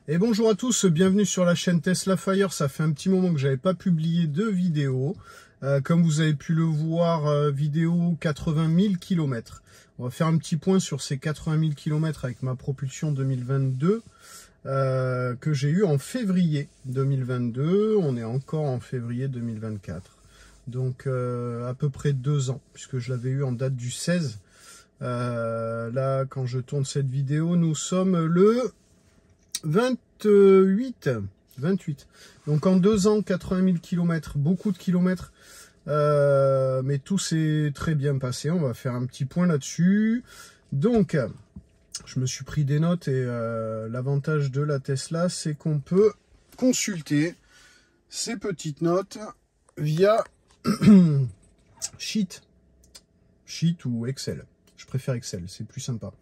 Et bonjour à tous, bienvenue sur la chaîne Tesla Fire. Ça fait un petit moment que j'avais pas publié de vidéo. Comme vous avez pu le voir, vidéo 80 000 km. On va faire un petit point sur ces 80 000 km avec ma propulsion 2022 que j'ai eu en février 2022. On est encore en février 2024. Donc à peu près 2 ans, puisque je l'avais eu en date du 16. Là, quand je tourne cette vidéo, nous sommes le 28. Donc en 2 ans, 80 000 km, beaucoup de kilomètres, mais tout s'est très bien passé. On va faire un petit point là-dessus. Donc, je me suis pris des notes et l'avantage de la Tesla, c'est qu'on peut consulter ces petites notes via Sheet ou Excel. Je préfère Excel, c'est plus sympa.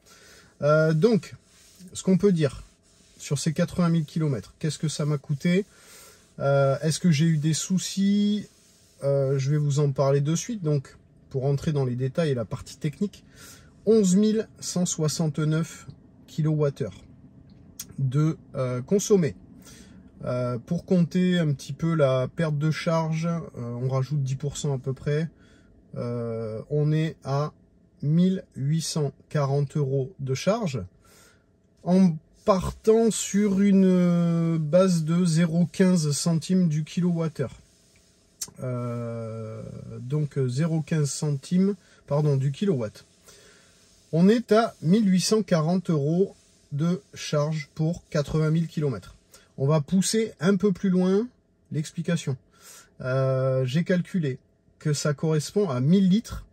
Donc, ce qu'on peut dire sur ces 80 000 km, qu'est-ce que ça m'a coûté? Est-ce que j'ai eu des soucis? Je vais vous en parler de suite. Donc, pour rentrer dans les détails et la partie technique, 11 169 kWh de consommé. Pour compter un petit peu la perte de charge, on rajoute 10% à peu près. On est à 1840 € de charge. En partant sur une base de 0,15 centimes du kilowattheure. Donc 0,15 centimes pardon, du kilowatt. On est à 1840 € de charge pour 80 000 km. On va pousser un peu plus loin l'explication. J'ai calculé que ça correspond à 1000 litres.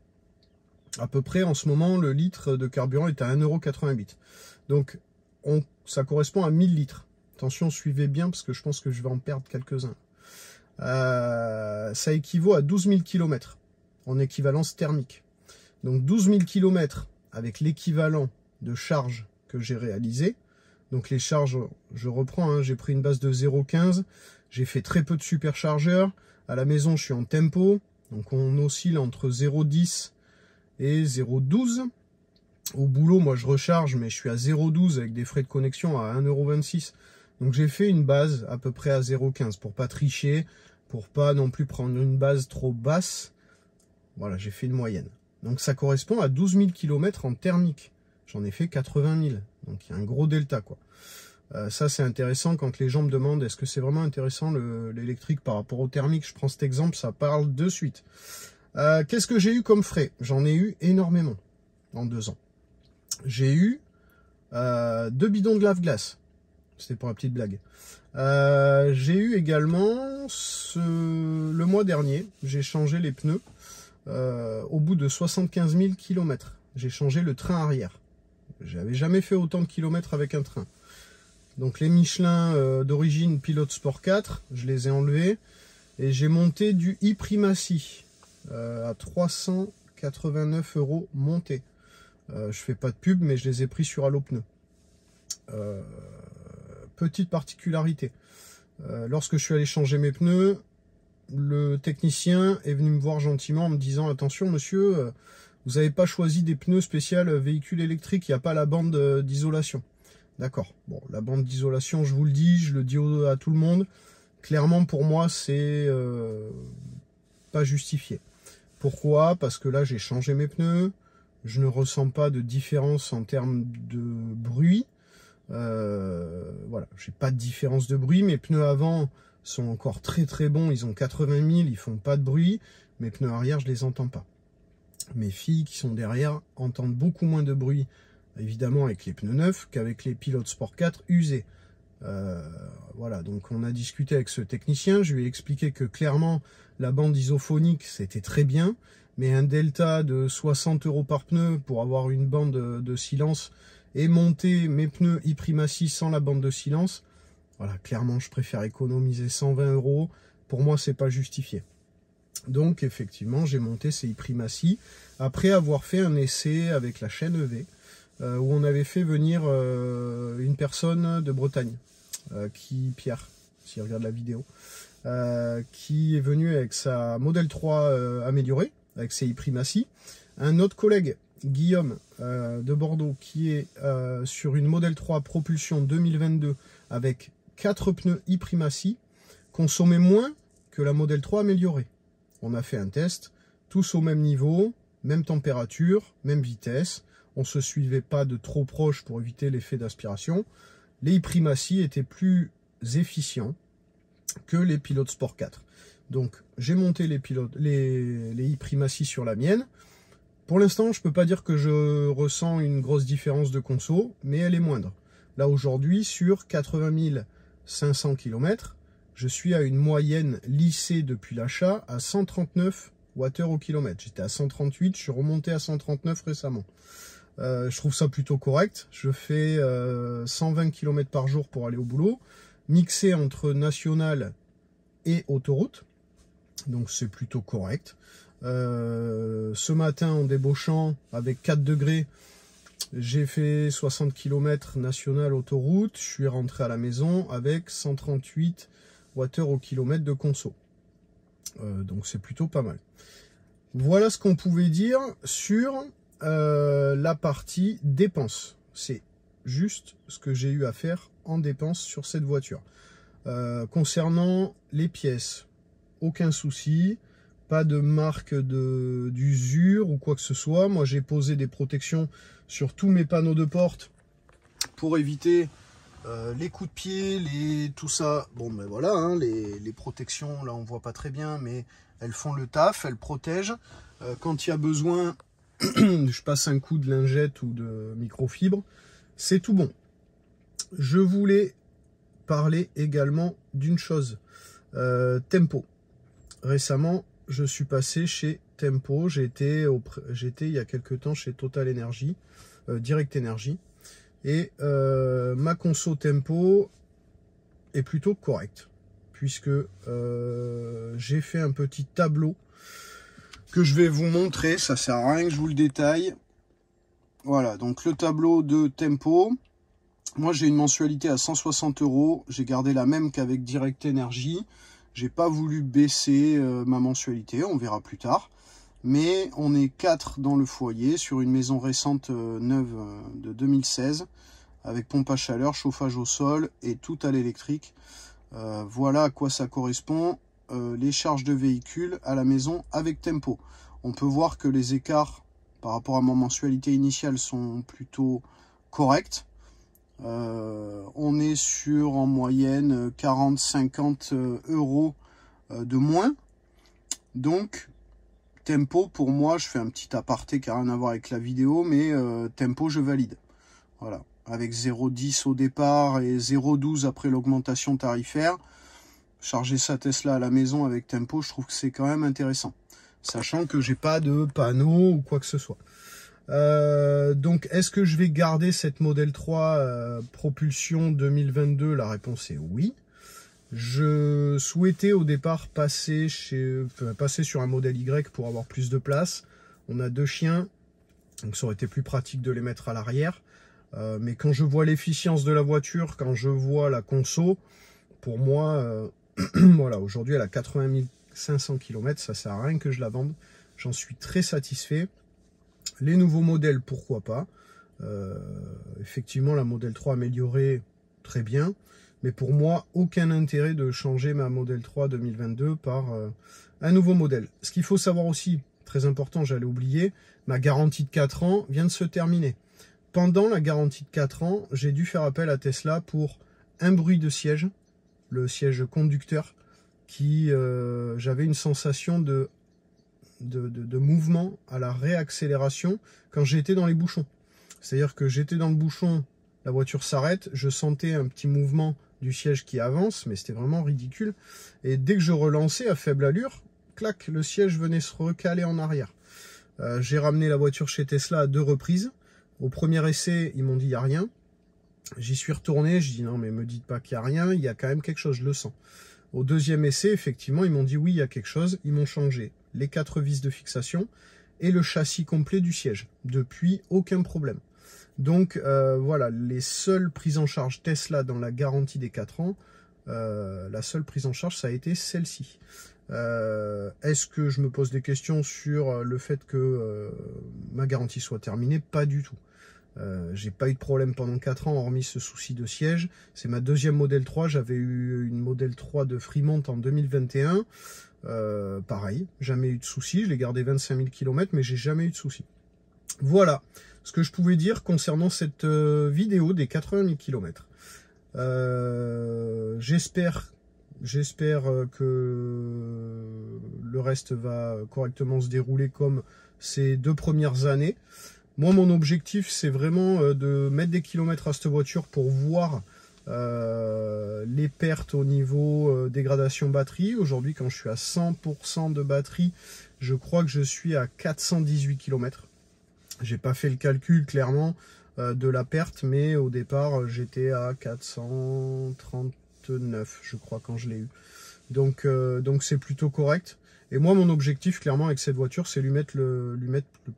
À peu près, en ce moment, le litre de carburant est à 1,88 €. Donc, ça correspond à 1000 litres. Attention, suivez bien, parce que je pense que je vais en perdre quelques-uns. Ça équivaut à 12 000 km en équivalence thermique. Donc, 12 000 km avec l'équivalent de charge que j'ai réalisé. Donc, les charges, je reprends, hein, j'ai pris une base de 0,15. J'ai fait très peu de superchargeurs. À la maison, je suis en tempo. Donc, on oscille entre 0,10 et 0,12. Au boulot, moi, je recharge, mais je suis à 0,12 avec des frais de connexion à 1,26 €. Donc, j'ai fait une base à peu près à 0,15 pour pas tricher, pour pas non plus prendre une base trop basse. Voilà, j'ai fait une moyenne. Donc, ça correspond à 12 000 km en thermique. J'en ai fait 80 000. Donc, il y a un gros delta, quoi. Ça, c'est intéressant quand les gens me demandent est-ce que c'est vraiment intéressant l'électrique par rapport au thermique. Je prends cet exemple, ça parle de suite. Qu'est-ce que j'ai eu comme frais? J'en ai eu énormément en 2 ans. J'ai eu 2 bidons de lave-glace. C'était pour la petite blague. J'ai eu également, le mois dernier, j'ai changé les pneus au bout de 75 000 km. J'ai changé le train arrière. J'avais jamais fait autant de kilomètres avec un train. Donc les Michelin d'origine Pilote Sport 4, je les ai enlevés. Et j'ai monté du e-Primacy à 389 € monté. Je fais pas de pub, mais je les ai pris sur Allopneu. Petite particularité. Lorsque je suis allé changer mes pneus, le technicien est venu me voir gentiment en me disant « Attention monsieur, vous n'avez pas choisi des pneus spéciaux véhicules électriques, il n'y a pas la bande d'isolation. » D'accord. Bon, la bande d'isolation, je vous le dis, je le dis à tout le monde. Clairement, pour moi, c'est pas justifié. Pourquoi? Parce que là, j'ai changé mes pneus. Je ne ressens pas de différence en termes de bruit. Voilà, j'ai pas de différence de bruit. Mes pneus avant sont encore très très bons. Ils ont 80 000, ils font pas de bruit. Mes pneus arrière, je les entends pas. Mes filles qui sont derrière entendent beaucoup moins de bruit, évidemment avec les pneus neufs, qu'avec les Pilote Sport 4 usés. Voilà, donc on a discuté avec ce technicien, je lui ai expliqué que clairement la bande isophonique c'était très bien, mais un delta de 60 € par pneu pour avoir une bande de silence et monter mes pneus e-Primacy sans la bande de silence, voilà, clairement je préfère économiser 120 €, pour moi c'est pas justifié. Donc effectivement j'ai monté ces e-Primacy après avoir fait un essai avec la chaîne EV où on avait fait venir une personne de Bretagne, Pierre, s'il regarde la vidéo, qui est venu avec sa Model 3 améliorée, avec ses e-Primacy. Un autre collègue, Guillaume, de Bordeaux qui est sur une Model 3 propulsion 2022 avec 4 pneus e-Primacy consommait moins que la Model 3 améliorée. On a fait un test, tous au même niveau, même température, même vitesse. On ne se suivait pas de trop proche pour éviter l'effet d'aspiration. Les e-Primacy étaient plus efficients que les pilotes Sport 4. Donc j'ai monté les e-Primacy sur la mienne. Pour l'instant, je ne peux pas dire que je ressens une grosse différence de conso, mais elle est moindre. Là aujourd'hui, sur 80 500 km, je suis à une moyenne lissée depuis l'achat à 139 Wh au kilomètre. J'étais à 138, je suis remonté à 139 récemment. Je trouve ça plutôt correct. Je fais 120 km par jour pour aller au boulot, mixé entre national et autoroute. Donc c'est plutôt correct. Ce matin, en débauchant avec 4 degrés, j'ai fait 60 km national autoroute. Je suis rentré à la maison avec 138 Wh au kilomètre de conso. Donc c'est plutôt pas mal. Voilà ce qu'on pouvait dire sur la partie dépenses. C'est juste ce que j'ai eu à faire en dépenses sur cette voiture. Concernant les pièces, aucun souci, pas de marque d'usure ou quoi que ce soit. Moi j'ai posé des protections sur tous mes panneaux de porte pour éviter les coups de pied, tout ça. Bon ben voilà, hein, les protections, là on voit pas très bien, mais elles font le taf, elles protègent. Quand il y a besoin, je passe un coup de lingette ou de microfibre, c'est tout bon. Je voulais parler également d'une chose, Tempo. Récemment, je suis passé chez Tempo, j'étais il y a quelques temps chez Total Energy, Direct Energy, et ma conso Tempo est plutôt correcte, puisque j'ai fait un petit tableau que je vais vous montrer, ça sert à rien que je vous le détaille. Voilà, donc le tableau de Tempo. Moi j'ai une mensualité à 160 €, j'ai gardé la même qu'avec Direct Energy. J'ai pas voulu baisser ma mensualité, on verra plus tard. Mais on est 4 dans le foyer sur une maison récente neuve de 2016 avec pompe à chaleur, chauffage au sol et tout à l'électrique. Voilà à quoi ça correspond. Les charges de véhicule à la maison avec Tempo. On peut voir que les écarts par rapport à ma mensualité initiale sont plutôt corrects. On est sur en moyenne 40-50 € de moins. Donc Tempo, pour moi, je fais un petit aparté qui n'a rien à voir avec la vidéo, mais Tempo, je valide. Voilà, avec 0,10 au départ et 0,12 après l'augmentation tarifaire. Charger sa Tesla à la maison avec Tempo, je trouve que c'est quand même intéressant. Sachant que j'ai pas de panneau ou quoi que ce soit. Donc, est-ce que je vais garder cette Model 3 propulsion 2022? La réponse est oui. Je souhaitais au départ passer sur un modèle Y pour avoir plus de place. On a 2 chiens, donc ça aurait été plus pratique de les mettre à l'arrière. Mais quand je vois l'efficience de la voiture, quand je vois la conso, pour moi, voilà, aujourd'hui elle a 80 500 km, ça sert à rien que je la vende. J'en suis très satisfait. Les nouveaux modèles, pourquoi pas. Effectivement, la Model 3 améliorée, très bien. Mais pour moi, aucun intérêt de changer ma Model 3 2022 par un nouveau modèle. Ce qu'il faut savoir aussi, très important, j'allais oublier, ma garantie de 4 ans vient de se terminer. Pendant la garantie de 4 ans, j'ai dû faire appel à Tesla pour un bruit de siège, le siège conducteur, qui j'avais une sensation de mouvement à la réaccélération quand j'étais dans les bouchons. C'est-à-dire que j'étais dans le bouchon, la voiture s'arrête, je sentais un petit mouvement du siège qui avance, mais c'était vraiment ridicule. Et dès que je relançais à faible allure, clac, le siège venait se recaler en arrière. J'ai ramené la voiture chez Tesla à 2 reprises. Au premier essai, ils m'ont dit il n'y a rien. J'y suis retourné, je dis non mais me dites pas qu'il n'y a rien, il y a quand même quelque chose, je le sens. Au deuxième essai, effectivement, ils m'ont dit oui, il y a quelque chose. Ils m'ont changé les 4 vis de fixation et le châssis complet du siège. Depuis, aucun problème. Donc voilà, les seules prises en charge Tesla dans la garantie des 4 ans, La seule prise en charge, ça a été celle-ci. Est-ce que je me pose des questions sur le fait que ma garantie soit terminée? Pas du tout. J'ai pas eu de problème pendant 4 ans, hormis ce souci de siège. C'est ma deuxième Model 3. J'avais eu une Model 3 de Fremont en 2021. Pareil, jamais eu de souci. Je l'ai gardé 25 000 km, mais j'ai jamais eu de souci. Voilà ce que je pouvais dire concernant cette vidéo des 80 000 km. J'espère que le reste va correctement se dérouler comme ces 2 premières années. Moi, mon objectif, c'est vraiment de mettre des kilomètres à cette voiture pour voir les pertes au niveau dégradation batterie. Aujourd'hui, quand je suis à 100% de batterie, je crois que je suis à 418 km. J'ai pas fait le calcul clairement de la perte, mais au départ, j'étais à 439, je crois, quand je l'ai eu. Donc c'est plutôt correct. Et moi, mon objectif, clairement, avec cette voiture, c'est lui mettre le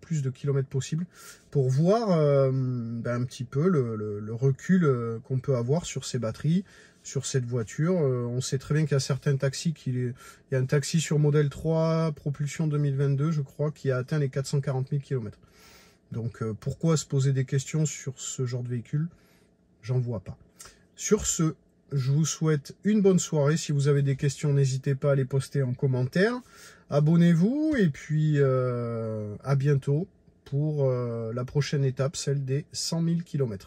plus de kilomètres possible pour voir un petit peu le recul qu'on peut avoir sur ces batteries, sur cette voiture. On sait très bien qu'il y a certains taxis, il y a un taxi sur Model 3, propulsion 2022, je crois, qui a atteint les 440 000 km. Donc, pourquoi se poser des questions sur ce genre de véhicule? J'en vois pas. Sur ce, je vous souhaite une bonne soirée. Si vous avez des questions, n'hésitez pas à les poster en commentaire. Abonnez-vous et puis à bientôt pour la prochaine étape, celle des 100 000 km.